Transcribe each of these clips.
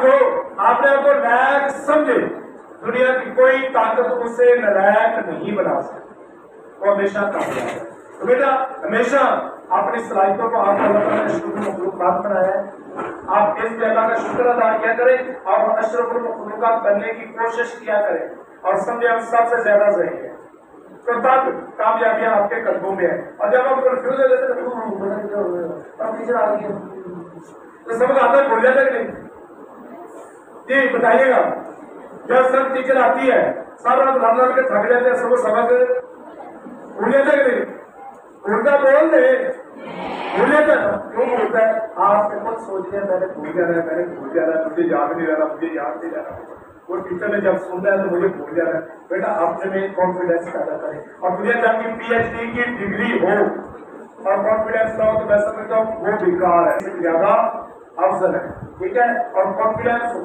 हो, आपने आपको नालायक समझे, दुनिया की कोई ताकत उसे नालायक नहीं बना सकती, वो हमेशा कामयाब है। तो बेटा हमेशा अपनी सलाहियतों को आपको अल्लाह ताला ने शुक्र मखलूकात बनाया है, आप इसमें अल्लाह का शुक्र अदा किया करें और अशरफुल मखलूकात बनने की कोशिश किया करें और समझे हम सबसे ज्यादा सही है, तो तब कामयाबियां आपके कदमों में है। और जब आप कंफ्यूज हो जाते हैं टीचर आ गई तो समझ आता है, भूल जाते नहीं जी, बताइएगा जब सब टीचर आती है सारा रात रट रट के थक जाते हैं, सबको समझ भूल जाते नहीं, उल्टा बोल दे भूल जाता है, क्यों भूलता है? आप खुद सोच रहे हैं मैंने भूल जाना है, मैंने भूल जाना है, मुझे याद नहीं रहना, मुझे याद नहीं रहना। वो टीचर ने जब सुनना है तो मुझे भूल जाना है। बेटा अपने में कॉन्फिडेंस पैदा करें और मुझे जबकि PhD की डिग्री हो और कॉन्फिडेंस ना हो तो मैं समझता हूँ वो बेकार है, इससे ज्यादा अफजल है, ठीक है? और कॉन्फिडेंस हो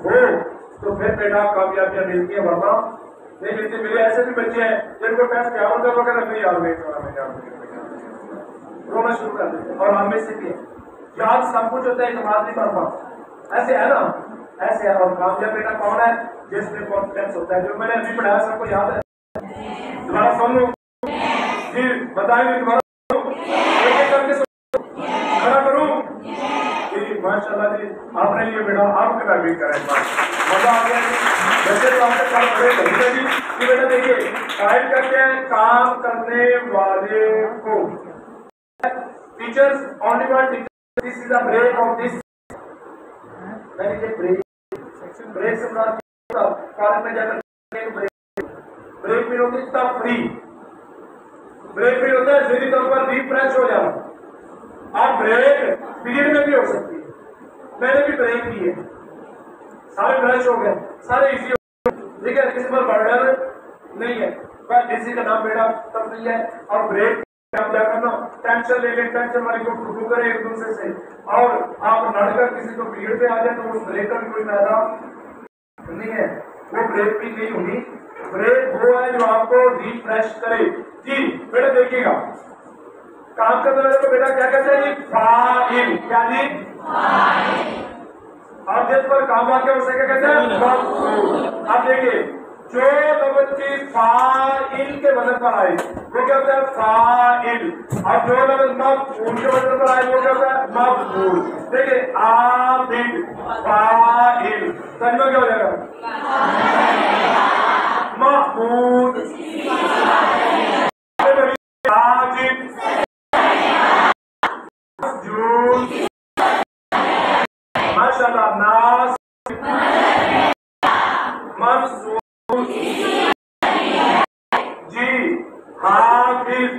तो फिर बेटा कामयाबियां मिलती है, वरना नहीं मिलती। मेरे ऐसे भी बच्चे हैं जिनको टेस्ट क्या होता है वगैरह नहीं याद नहीं, रोना शुरू कर देते। और हमें से भी याद सब कुछ होता है, दिमाग नहीं पड़ पाता, ऐसे है ना, ऐसे है। और कामयाब बेटा कौन है? जिसमें कॉन्फिडेंस होता है। जो मैंने अभी पढ़ाया सबको याद है? दोबारा सुन लो जी, बताएंगे दोबारा करके खड़ा करूं जी, माशाल्लाह जी, आपने लिए बेटा आप कदा भी करें, मजा आ गया। वैसे तो आपके साथ बड़े घंटे जी कि बेटा देखिए फाइल करते हैं काम करने वाले को, teachers only one teacher, this is a break of this, मैंने ये ब्रेक से कॉलेज में जाकर ब्रेक भी होती है, फ्री ब्रेक भी होता है, सीधी तौर पर रिफ्रेश हो जाना। आप ब्रेक पीरियड में भी हो सकती है, मैंने भी ब्रेक की है, सारे फ्रेश हो गए, सारे इजी हो गए, ठीक है, किसी पर बर्डन नहीं है, बस इसी का नाम बेटा तफरीह है। और ब्रेक आप क्या करना, टेंशन ले लें, टेंशन वाले को टूटू करें एक दूसरे से, और आप लड़कर किसी को पीरियड पे आ जाए तो उस ब्रेक का भी कोई फायदा नहीं है, वो ब्रेक भी नहीं होगी। ब्रेक वो है जो आपको रिफ्रेश करे जी। बेटा देखिएगा काम करने वाले को बेटा क्या कहते हैं जी? फाइल। क्या जी? और जिस पर काम वाक्य उसे क्या कहते हैं? मफऊल। अब देखिए जो लफ्ज की फाइल के वजन पर आए वो क्या होता है? फाइल। और जो लफ्ज मफऊल के वजन पर आए वो क्या होता है? मफऊल। देखिए आबिद फाइल, तर्जुमा क्या हो जाएगा? मफऊल। आजिब मस्जूद, माशाअल्लाह नास मंसूर जी, हाफिज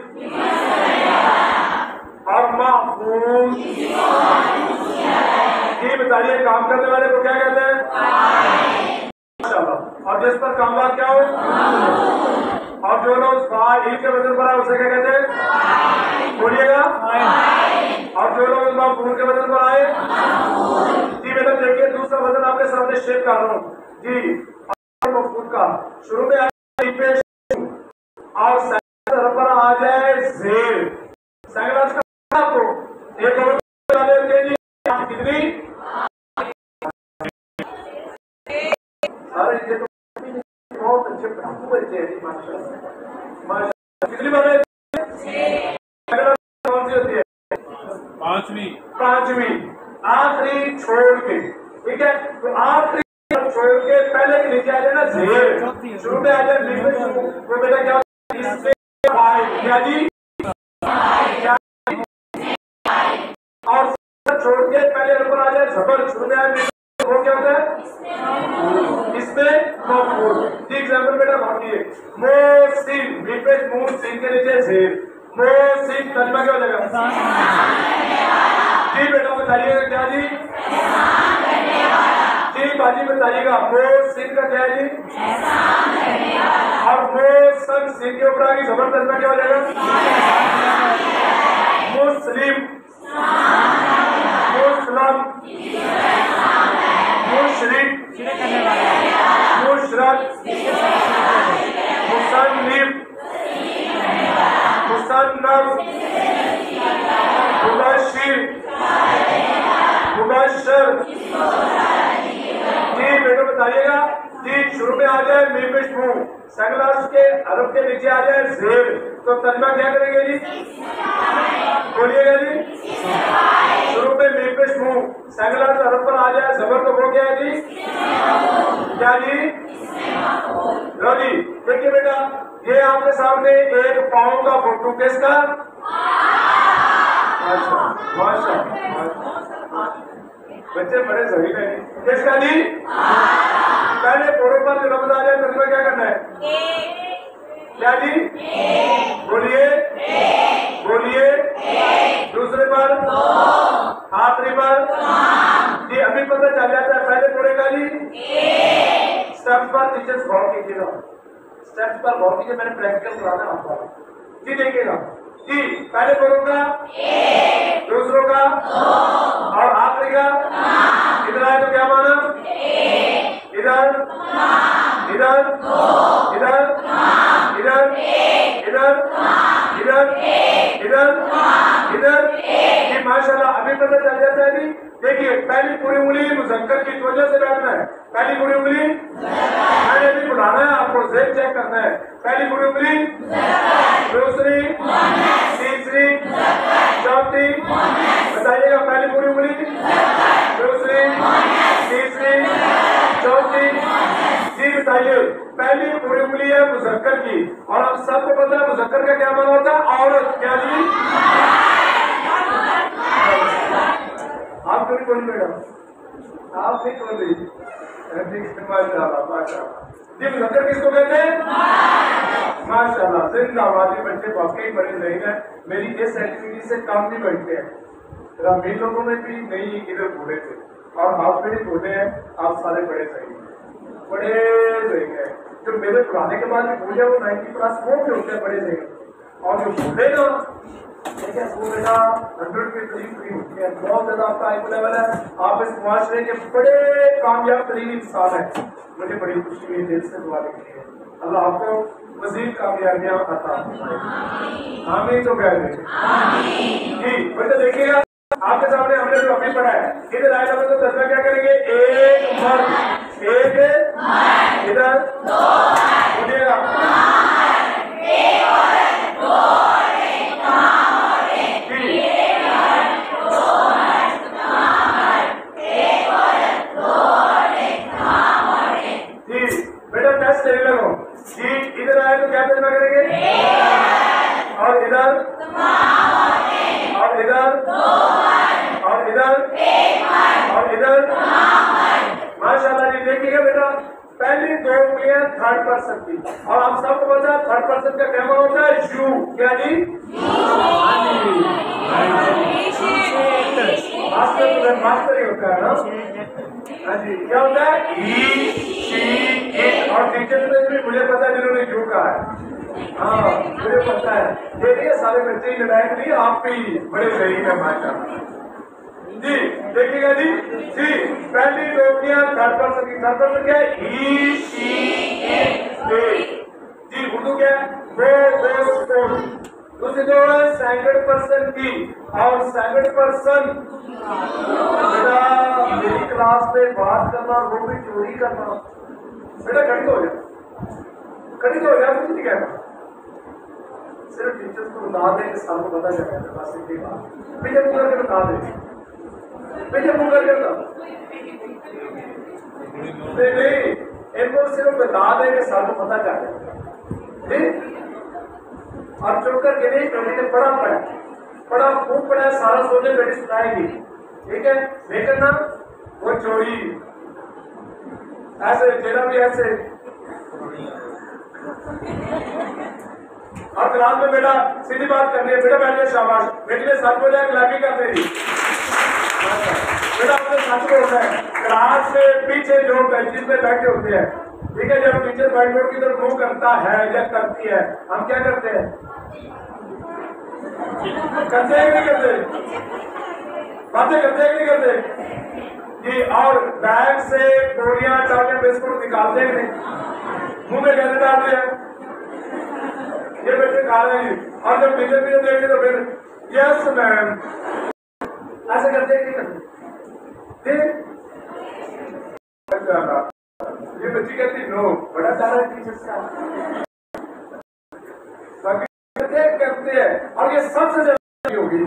और महफूज जी। बताइए काम करने वाले को क्या कहते हैं? माशाअल्लाह। और जिस पर काम क्या हो और जो लोग फाइल के वजन पर आए उसे क्या कहते हैं? बोलिएगा। और जो लोग मफऊल के वजन पर आए जी, बेटा देखिए दूसरा वजन आपके सामने शेप कर रहा हूँ जी। मफऊल का शुरू में और सेकंड पर आ जाए जेर, सेकंड का आपको एक और कितनी? अरे ये तो बहुत अच्छे बच्चे हैं माशाल्लाह। कितनी बार कौन सी होती है? पांचवी आखिरी छोड़ के, ठीक है? तो आखिरी छोड़ के पहले के नीचे आ जाए ना जेर, शुरू में आ जाए वो बेटा क्या इसमें क्या जी? और छोड़ के पहले ऊपर आ जाए जबर, शुरू में आ जाए वो क्या होता है? इसमें मफऊल जी। एग्जाम्पल बेटा भागिए मोहसिन, विपेश मून सिन के नीचे जेर, मोहसिन तर्जुमा क्या हो जाएगा जी? बेटा बताइएगा क्या जी? जी बाजी बताइएगा मोहसिन का क्या है जी? और मोहसन सिन के ऊपर आगे जबर, तर्जुमा क्या हो जाएगा? मुस्लिम, मुस्लिम, मुशरिक, मुशरक, मुसन्निफ, मुसन्नफ, मुबश्शिर, मुबश्शर, जी शुरू में आ जाए मीम पेश मुंह, संगलास के हरफ के नीचे आ जाए जेर, तो तर्जमा क्या करेंगे जी? बोलिएगा जी। शुरू में मीम पेश मुंह, संगलास हरफ पर आ जाए जबर, तो वो क्या है जी? क्या जी? लो जी देखिए बेटा, ये आपके सामने एक पाँव का फोटो किसका? माशा बच्चे बड़े सही है। किसका जी? पहले फोटो पर जो लफ्ज आ जाए तर्जुमा क्या करना है? क्या जी? बोलिए बोलिए। दूसरे पर, आखिरी पर जी अभी पता चल जाता है। पहले फोड़े का जी स्टेप्स पर टीचर्स गौर कीजिएगा, स्टेप्स पर गौर कीजिए, मैंने प्रैक्टिकल कराना है आपको जी। देखिएगा जी, पहले फोड़ों का, दूसरों का और आखिरी का। इधर आए तो क्या माना? इधर इधर इधर इधर इधर इधर इधर इधर जी माशाल्लाह अभी पता चल जाता है जी। देखिए पहली पूरी उंगली मुज़क्कर की वजह से बैठना है। पहली पूरी उंगली मैंने अभी बुलाना है आपको, जेब चेक करना है। पहली पूरी उंगली, दूसरी, तीसरी, चौथी, बताइएगा पहली पूरी उंगली, दूसरी, तीसरी, चौथी जी बताइए। पहली पूरी उंगली है मुज़क्कर की, और हम सबको पता है मुज़क्कर का क्या माना होता है? औरत। क्या जी? आप क्यों नहीं बोली मैडम? आप नहीं बोली जी। मुज़क्कर किसको कहते हैं? माशाल्लाह जिंदाबाद। बच्चे वाकई बड़े सही है, मेरी इस एक्टिविटी से काम नहीं बैठते हैं। मेरे लोगों में भी नहीं इधर बूढ़े थे और आप मेरे बूढ़े हैं, आप सारे बड़े सही हैं, बड़े सही है। जो मेरे पुराने के बाद भी बूढ़े वो 90+ वो भी होते हैं, बड़े सही। और जो बूढ़े ना वो बेटा 100 के करीब होते हैं, बहुत ज्यादा आपका आईक्यू लेवल है, आप इस मुआशरे के बड़े कामयाब तरीन इंसान है। मुझे बड़ी खुशी हुई, दिल से दुआ लिखी है, अल्लाह आपको मजीद कामयाबियां अता फरमाए। आमीन तो कह दें जी। बेटा देखिएगा आपके सामने हमने जो अभी पढ़ा है, इधर आए तो तर्जुमा क्या करेंगे? एक मर्द, एक इधर बोलिएगा, बेटा टेस्ट लेने लगो जी। इधर आए तो क्या तर्जुमा करेंगे? और इधर और इधर और इधर और इधर। माशाल्लाह जी देखिएगा बेटा, पहली दो उंगलियां थर्ड पर्सन की, और हम सबको पता है थर्ड पर्सन का क्या होता है? यू। क्या जी? मास्टर ही होता है ना? हाँ जी क्या होता है? ही, शी, इट। और टीचर में भी मुझे पता है जिन्होंने यू कहा है, हाँ मुझे पता है। देखिए सारे बच्चे ही लड़ाए नहीं, आप भी बड़े सही है माशाल्लाह जी। देखिएगा जी जी, पहली दो उंगलियां थर्ड पर्सन की। थर्ड पर्सन क्या है? ही, शी, इट जी। उर्दू क्या है? वो। दूसरी दो है सेकंड पर्सन की, और सेकंड पर्सन बेटा मेरी क्लास में बात करना, वो भी चोरी करना। बेटा खड़ी हो जाए, खड़ी हो जाए, कुछ नहीं कहना, सिर्फ टीचर्स को बता दें कि सबको पता चलेगा। बस इतनी बात, पीछे मुंह करके बता दें, पीछे मुंह करके नहीं, इनको सिर्फ बता दें कि सबको पता चलेगा। और चुप करके नहीं, बेटी ने पढ़ा खूब पढ़ा, सारा सोचे बेटी सुनाएगी, ठीक है। लेकिन ना वो चोरी ऐसे, तेरा भी ऐसे। और क्लास में बेटा सीधी बात करनी है, बेटा बैठ जाए, शाबाश। बेटी ने सच बोला, गुलामी कर देगी बेटा, अपने सच बोलना है। क्लास में पीछे जो बेंचेस पे बैठे होते हैं, ठीक है, जब टीचर व्हाइट बोर्ड की तरफ मुंह करता है या करती है, हम क्या करते हैं? करते हैं नहीं करते? बातें करते हैं नहीं करते जी। और बैग से बोरियां, चावल, बिस्कुट निकालते हैं नहीं, मुंह में कैसे डालते हैं? ये बच्चे खा रहे हैं, और जब टीचर भी देंगे तो फिर यस मैम ऐसे करते हैं नहीं करते? ये बच्चे बच्ची कहती नो, बड़ा सारा टीचर्स का करते हैं और ये सबसे जरूरी होगी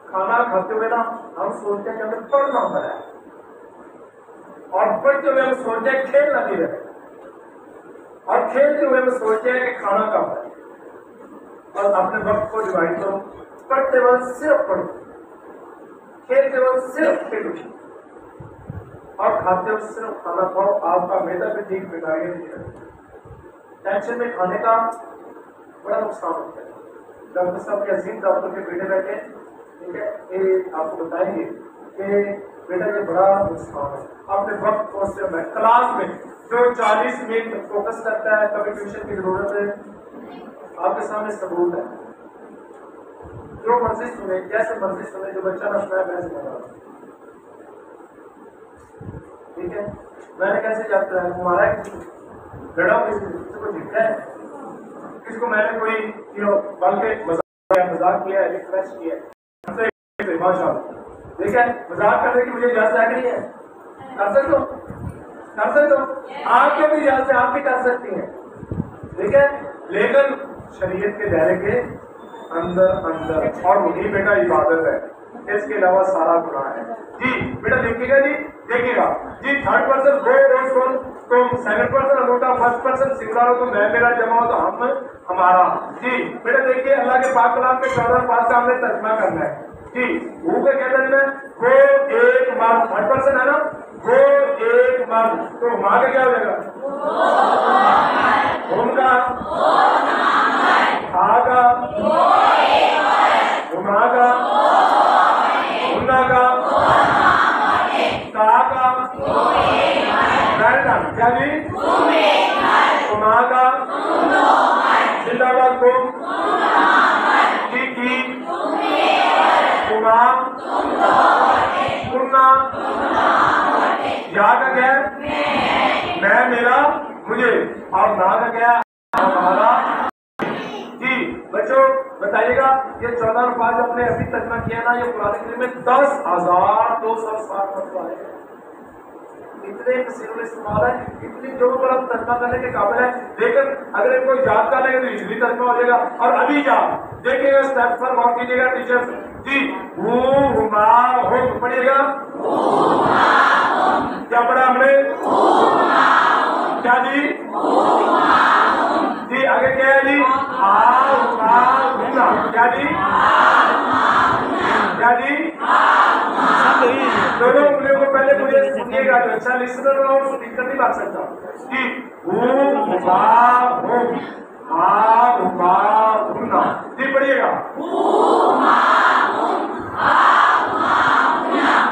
खाना खाते हुए ना हम सोचते हैं कि हमें पढ़ना पड़ा है और पढ़ते हुए हम सोचते हैं खेलना नहीं रहे और खेलते हुए हम सोचते हैं कि खाना कब है और अपने वक्त को डिवाइड करो। पढ़ते वक्त सिर्फ पढ़ो, खेलते वक्त सिर्फ खेलो और खाते वक्त सिर्फ खाना खाओ। आपका मैदा भी ठीक बिगाड़िए नहीं रहे। टेंशन में खाने का बड़ा नुकसान होता है। डॉक्टर साहब के अजीम डॉक्टर के बेटे बैठे, ठीक है, ये आपको बताएंगे कि बेटा ये बड़ा नुकसान है। अपने वक्त को सिर्फ क्लास में जो 40 मिनट फोकस करता है, कभी ट्यूशन की जरूरत है। आपके सामने सबूत है, जो मर्जी सुने, जैसे मर्जी सुने, जो बच्चा ना सुनाए वैसे बता, ठीक है। मैंने कैसे जाता है हमारा लड़ा किसी को दिखता है, किसी को मैंने कोई बल्कि मजाक किया है, रिक्वेस्ट किया है, माशाअल्लाह, ठीक है, मजाक करने की मुझे इजाजत आ गई है, कर सकते हो, कर सकते हो, आपके भी इजाजत आप भी कर सकती हैं, ठीक है, लेकिन शरीयत के दायरे के अंदर और वही बेटा इबादत है, इसके अलावा सारा गुनाह है। जी बेटा देखिएगा, जी देखिएगा जी, थर्ड पर्सन गो तो सेकंड पर्सन अनोटा, फर्स्ट पर्सन सिंगुलर हो तो मैं मेरा जमा हो तो हम हमारा। जी बेटा देखिए, अल्लाह के पाक कलाम के 14 पास का हमने तर्जुमा करना है। जी वो क्या कहते हैं, वो एक मर्द, थर्ड पर्सन है ना, वो एक मर्द, तो माँ का क्या हो जाएगा, उनका आगा उमागा उन्नागा कागा क्या जी, उमागा जिंदाबाद को की उमा उन्ना या का क्या, मैं मेरा मुझे, और ना का क्या हमारा। जी बच्चों बताइएगा, ये 14 अल्फाज आपने अभी तर्जुमा किया ना, ये कुरान करीम में 10,207 मरतबा है। इतने कसीर इस्तेमाल है, इतनी जो पर आप तर्जुमा करने के काबिल है, लेकिन अगर इनको याद कर लेंगे तो इजीली तर्जुमा हो जाएगा। और अभी याद देखिएगा, स्टेप पर गौर कीजिएगा टीचर्स। जी पढ़िएगा, क्या पढ़ा हमने, क्या जी, जी आगे क्या है जी, क्या जी, क्या जी, दोनों उंगलियों को पहले मुझे सुनिएगा, तो अच्छा लिसनर और स्पीकर नहीं बात सकता। जी जी पढ़िएगा,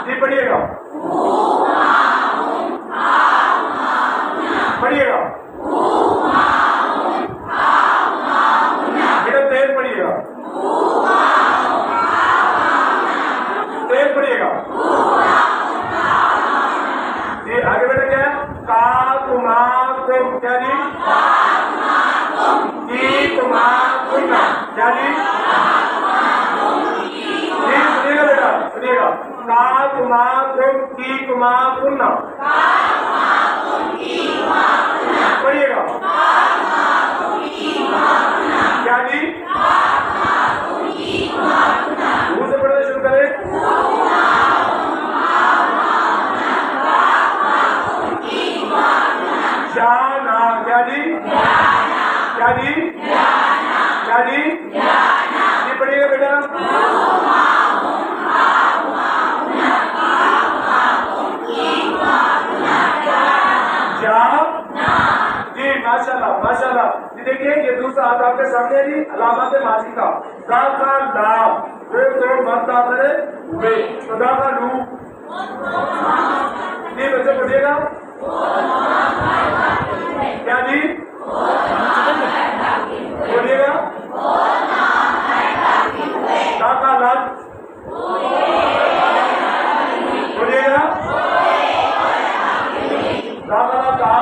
जी पढ़िएगा, पढ़िएगा बेटा, तेज पढ़िएगा, तेज पढ़िएगा। जी आगे बेटा क्या है, का कुमा कुम, क्या जी, की कुमा कुन्ना, क्या जी, सुनिएगा बेटा, सुनिएगा, का कुमा कुम की कुमा कुन्ना, पढ़िएगा, क्या जी, मुंह से पढ़ना शुरू करें, जाना, क्या जी, क्या जी, क्या जी, ये पढ़िएगा बेटा, जी माशाल्लाह माशाल्लाह। जी देखिए, ये दूसरा हाथ आपके सामने जी, अलामत माजी का दा का ला, वो दो मर्द आखिर हुए, तो दा का लू, जी बच्चे पढ़िएगा, क्या जी, बोलिएगा, दा का लत, बोलिएगा, दा का ला,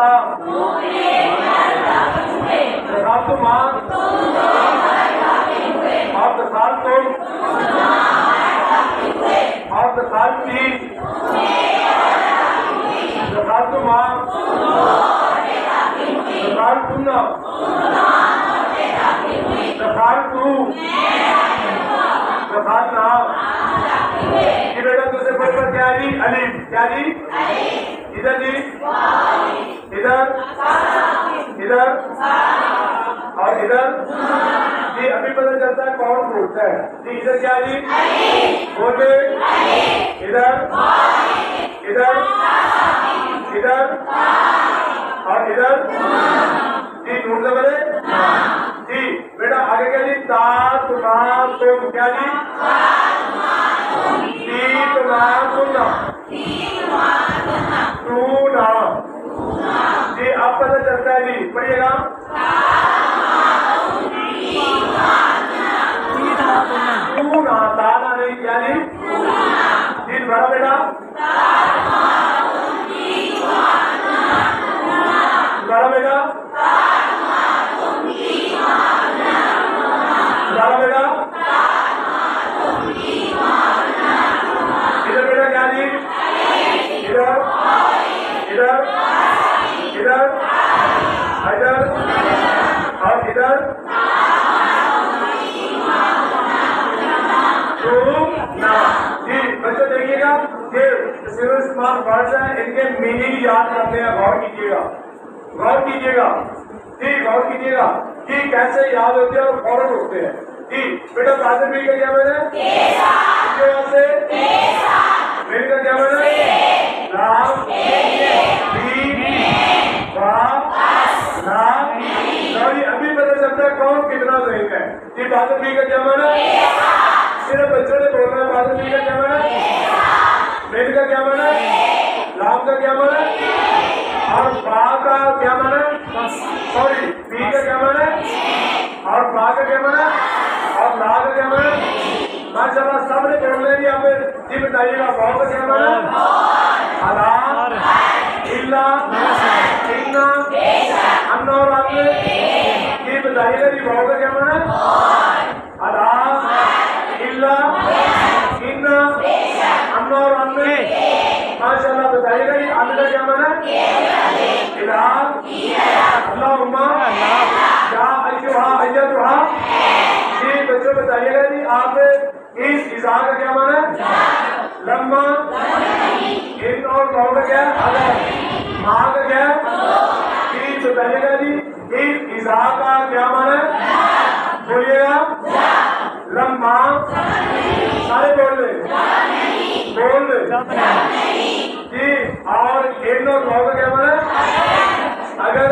माता तथा तुम माँ और तथा तुम और तथा ती तथा तुम माँ तथा तुम तथा तू तथा ना। ये बेटा दूसरे पद पर क्या जी? अलिफ। क्या जी? इधर जी, इधर, इधर और इधर जी। अभी पता चलता है कौन बोलता है जी। इधर क्या जी? बोले इधर, इधर, इधर और इधर जी। नून बने जी। बेटा आगे क्या जी? ता तुमा तुम। क्या जी? ती तुमा तुम तू ना जी। अब पता चलता है जी। पढ़िएगा तू ना ताना नहीं। क्या जी? जी बड़ा बेटा बड़ा बेटा बड़ा बेटा इधर बेटा क्या जी? इधर, इधर, इधर, इधर और इधर ना जी। बच्चों देखिएगा ये सिविल स्मार्ट वर्ड्स हैं, इनके मीनिंग याद करते हैं। गौर कीजिएगा, गौर कीजिएगा जी, गौर कीजिएगा कि कैसे याद होते हैं और फौरन होते हैं जी। बेटा ताज़े मिल का क्या मैंने मिल का क्या मैंने राम अभी पता चलता है कौन कितना सही है जी। ताज़े मिल का क्या मैंने सिर्फ बच्चों ने बोलना है। ताज़े मिल का क्या मैंने मिल का क्या मैंने राम का क्या मैंने और बा का क्या माना? सॉरी पी का क्या माना और बा का क्या माना और ला का क्या माना? माशाल्लाह सबने बोलने की आप जी बताइएगा। बा का क्या माना? अला इल्ला इन्ना अन्ना और आपने जी बताइएगा जी। बा का क्या माना? अला इल्ला इन्ना अन्ना और आपने माशाल्लाह बताइएगा जी। आने का क्या माना? इलाह अल्लाहुम्मा या अय्युहा अय्यतुहा जी। बच्चों बताइएगा जी आप इस इज़ा का क्या माना? लम्मा। इन और लौ का क्या? अगर। माँ का क्या? जी बताइएगा जी इस इज़ा का क्या माना? बोलिएगा लम्मा। सारे बोल रहे बोल जी। और इन और लौ का क्या माना? अगर।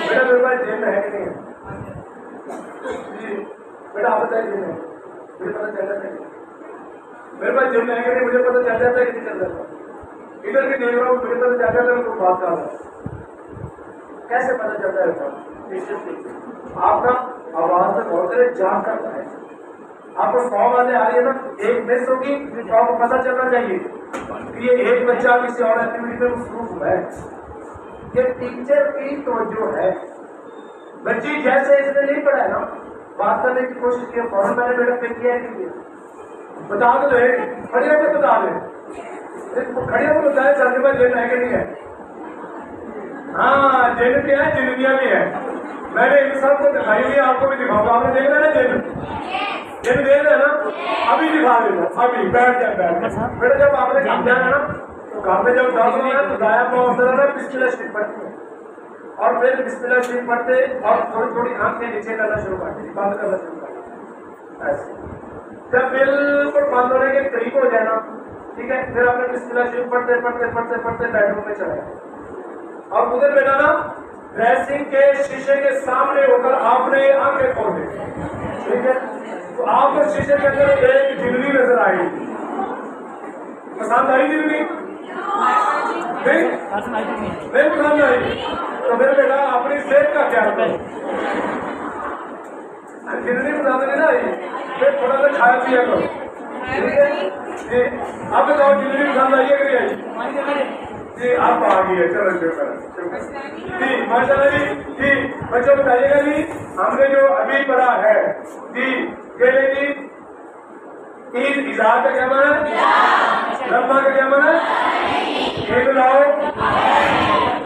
बेटा मेरे पास जिन है कि नहीं जी? बेटा आप बताइए जिन है? मुझे पता चल जाता है मेरे पास जिन है कि नहीं? मुझे पता चल जाता है कि नहीं चल जाता? इधर भी देख रहा हूँ मुझे पता चल जाता है उनको बात कर रहा है। कैसे पता चलता है? आप ना आवाज से बहुत सारे जान करता है। आपको 100 आवाजें आ रही है ना, एक मिस होगी तो आपको पता चलना चाहिए कि ये एक बच्चा किसी और एक्टिविटी में मसरूफ है। ये टीचर की तवज्जो है। बच्ची जैसे इसने नहीं पढ़ा है ना, बात करने की कोशिश की, फौरन मैंने बेटा पे किया है कि बता दो खड़ी होकर बता दे। खड़ी होकर बताए सर के पास जिन है कि नहीं है? हाँ जिन क्या है, जिंदगियां भी है। मैंने इन सबको दिखाई हुई, आपको भी दिखाऊंगा। आपने देख लेना जिन जिन देख लेना, अभी दिखा देना। अभी बैठ जाए बैठ बेटा। जब आपने काम जाना ना तो घर में जब दर्द होना है तो दाया पाँव अंदर ना बिस्मिल्लाह शरीफ पढ़ते हैं और फिर बिस्मिल्लाह शरीफ पढ़ते और थोड़ी थोड़ी आंखें नीचे करना शुरू करते, बंद करना शुरू करते। ऐसे जब बिल्कुल बंद होने के करीब हो जाए ना, ठीक है, फिर आपने बिस्मिल्लाह शरीफ पढ़ते पढ़ते पढ़ते पढ़ते बेडरूम में चले और उधर बेटा ना ड्रेसिंग के शीशे के सामने होकर आपने आंखें खोल दी। ठीक है, तो आपको शीशे के अंदर एक जिंदगी नजर आएगी। पसंद आई जिंदगी? नहीं पसंद आई। तो मेरे बेटा अपनी सेहत का ख्याल करो। जिंदगी पसंद नहीं ना आई फिर थोड़ा सा खाया पिया करो। ठीक है, अब बताओ जिंदगी पसंद आई है कि नहीं आई? जी आप आ गई है, चलो शुक्र जी, माशाल्लाह जी। बच्चों बताइएगा जी, हमने जो अभी पढ़ा है जी, ये जी ईद इज़ा का क्या माना, लम्बा का क्या माना, ये बुलाओ,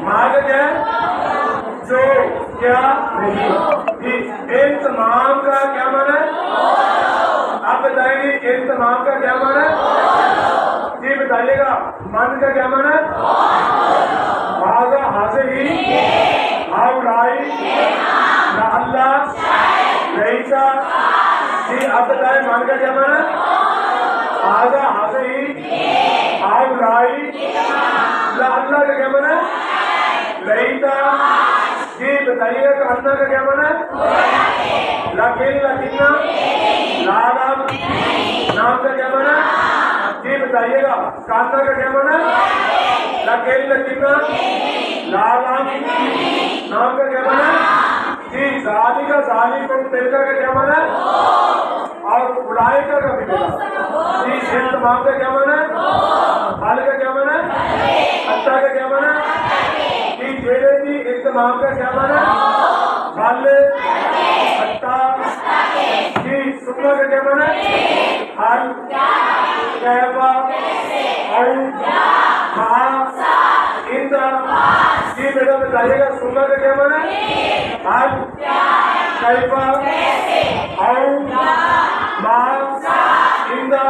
माँ का क्या, जो क्या नहीं जी, इंतमाम का क्या माना, आप बताएंगे इंतमाम का क्या माना जी, बताइएगा। मन का क्या माना, हाज़ा हाज़िर ही, हाउलाई, अल्लाह रईसा जी, आप बताएं मन का क्या माना, हाज़ा हाज़िर ही, हाउलाई, अल्लाह का क्या माना, रईसा जी, बताइएगा। कान्ना का क्या माना, लकिन लकिन्ना, लालाम नाम का क्या माना जी, बताइएगा। कान्ना का क्या माना, लकिन लकिन्ना, लालाम नाम का क्या माना जी, जाली का जाली को तिलका का क्या माना, और उलाइका का भी बोला जी, इंतमाम का क्या माना, हाल का क्या माना, अच्छा का क्या माना जी, जेड़े जी इंतमाम का क्या माना, हाल अच्छा जी, सुम्मा का क्या माना, हाल कैफा और इंदा जी, बेटा बताइएगा। सुम्मा का क्या माना, हाल कैफा और इंदा